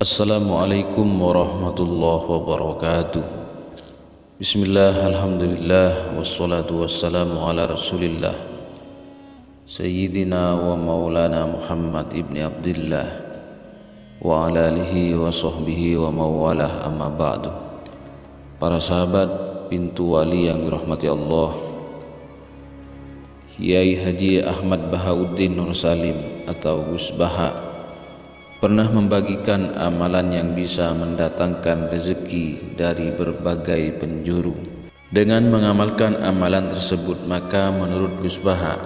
Assalamualaikum warahmatullahi wabarakatuh. Bismillah, alhamdulillah, wassalatu wassalamu ala rasulillah Sayyidina wa maulana Muhammad ibni Abdillah wa ala alihi wa sahbihi wa mawalah, amma ba'du. Para sahabat pintu wali yang dirahmati Allah, Kiai Haji Ahmad Bahauddin Nur Salim atau Gus Baha pernah membagikan amalan yang bisa mendatangkan rezeki dari berbagai penjuru. Dengan mengamalkan amalan tersebut, maka menurut Gus Baha,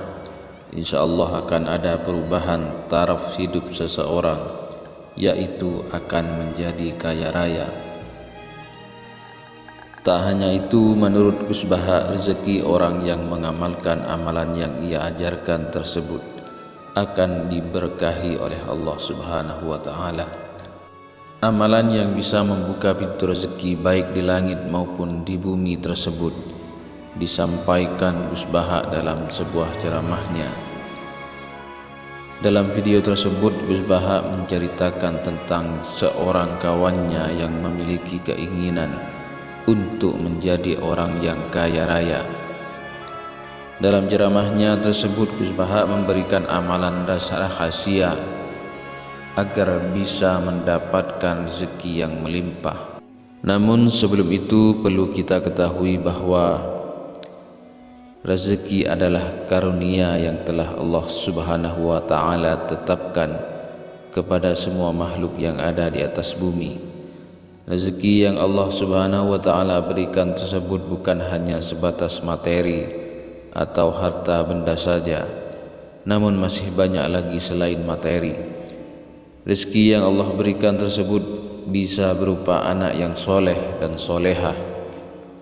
insyaallah akan ada perubahan taraf hidup seseorang, yaitu akan menjadi kaya raya. Tak hanya itu, menurut Gus Baha, rezeki orang yang mengamalkan amalan yang ia ajarkan tersebut akan diberkahi oleh Allah Subhanahu wa Ta'ala. Amalan yang bisa membuka pintu rezeki baik di langit maupun di bumi tersebut disampaikan Gus Baha dalam sebuah ceramahnya. Dalam video tersebut, Gus Baha menceritakan tentang seorang kawannya yang memiliki keinginan untuk menjadi orang yang kaya raya. Dalam ceramahnya tersebut, Gus Baha memberikan amalan dasar rahasia agar bisa mendapatkan rezeki yang melimpah. Namun sebelum itu perlu kita ketahui bahwa rezeki adalah karunia yang telah Allah Subhanahu wa Ta'ala tetapkan kepada semua makhluk yang ada di atas bumi. Rezeki yang Allah Subhanahu wa Ta'ala berikan tersebut bukan hanya sebatas materi atau harta benda saja, namun masih banyak lagi selain materi. Rezeki yang Allah berikan tersebut bisa berupa anak yang soleh dan solehah,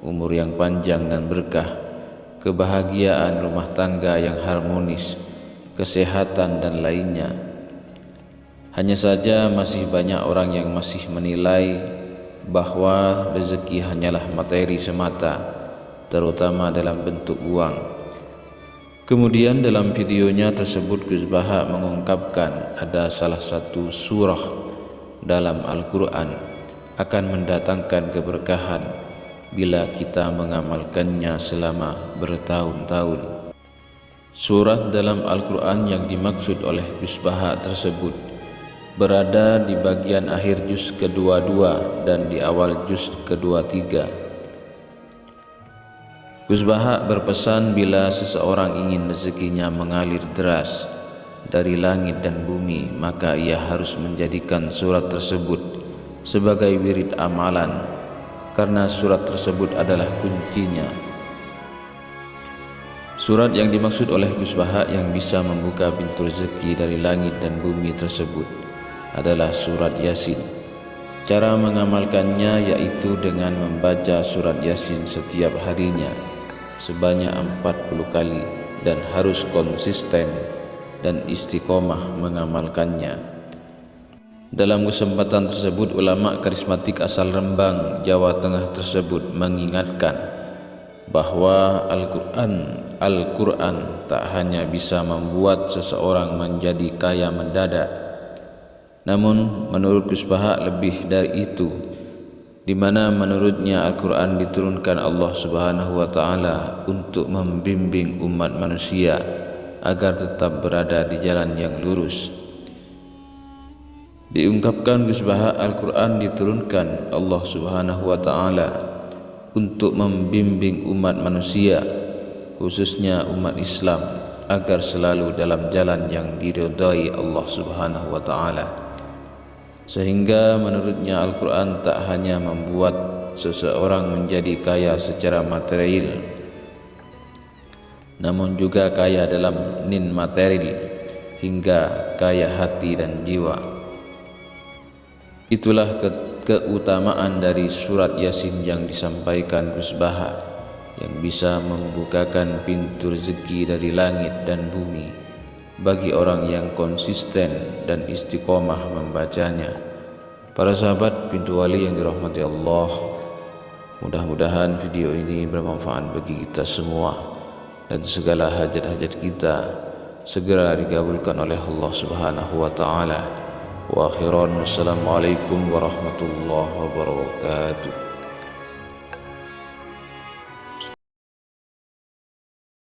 umur yang panjang dan berkah, kebahagiaan rumah tangga yang harmonis, kesehatan dan lainnya. Hanya saja masih banyak orang yang masih menilai bahwa rezeki hanyalah materi semata, terutama dalam bentuk uang. Kemudian dalam videonya tersebut, Gus Baha mengungkapkan ada salah satu surah dalam Al-Quran akan mendatangkan keberkahan bila kita mengamalkannya selama bertahun-tahun. Surat dalam Al-Quran yang dimaksud oleh Gus Baha tersebut berada di bagian akhir juz kedua-2 dan di awal juz kedua-3. Gus Baha berpesan bila seseorang ingin rezekinya mengalir deras dari langit dan bumi, maka ia harus menjadikan surat tersebut sebagai wirid amalan, karena surat tersebut adalah kuncinya. Surat yang dimaksud oleh Gus Baha yang bisa membuka pintu rezeki dari langit dan bumi tersebut adalah surat Yasin. Cara mengamalkannya yaitu dengan membaca surat Yasin setiap harinya sebanyak 40 kali dan harus konsisten dan istiqomah mengamalkannya. Dalam kesempatan tersebut, ulama karismatik asal Rembang, Jawa Tengah tersebut mengingatkan bahwa Al-Quran tak hanya bisa membuat seseorang menjadi kaya mendadak, namun menurut Gus Baha lebih dari itu, di mana menurutnya Al-Quran diturunkan Allah Subhanahu wa Ta'ala untuk membimbing umat manusia agar tetap berada di jalan yang lurus. Diungkapkan Gus Baha, Al-Quran diturunkan Allah Subhanahu wa Ta'ala untuk membimbing umat manusia, khususnya umat Islam, agar selalu dalam jalan yang diridhai Allah Subhanahu wa Ta'ala. Sehingga menurutnya Al-Quran tak hanya membuat seseorang menjadi kaya secara material, namun juga kaya dalam nin material hingga kaya hati dan jiwa. Itulah keutamaan dari surat Yasin yang disampaikan Gus Baha, yang bisa membukakan pintu rezeki dari langit dan bumi bagi orang yang konsisten dan istiqomah membacanya. Para sahabat pintu wali yang dirahmati Allah, mudah-mudahan video ini bermanfaat bagi kita semua dan segala hajat-hajat kita segera dikabulkan oleh Allah Subhanahu wa Ta'ala. Wa akhiran wassalamualaikum warahmatullahi wabarakatuh.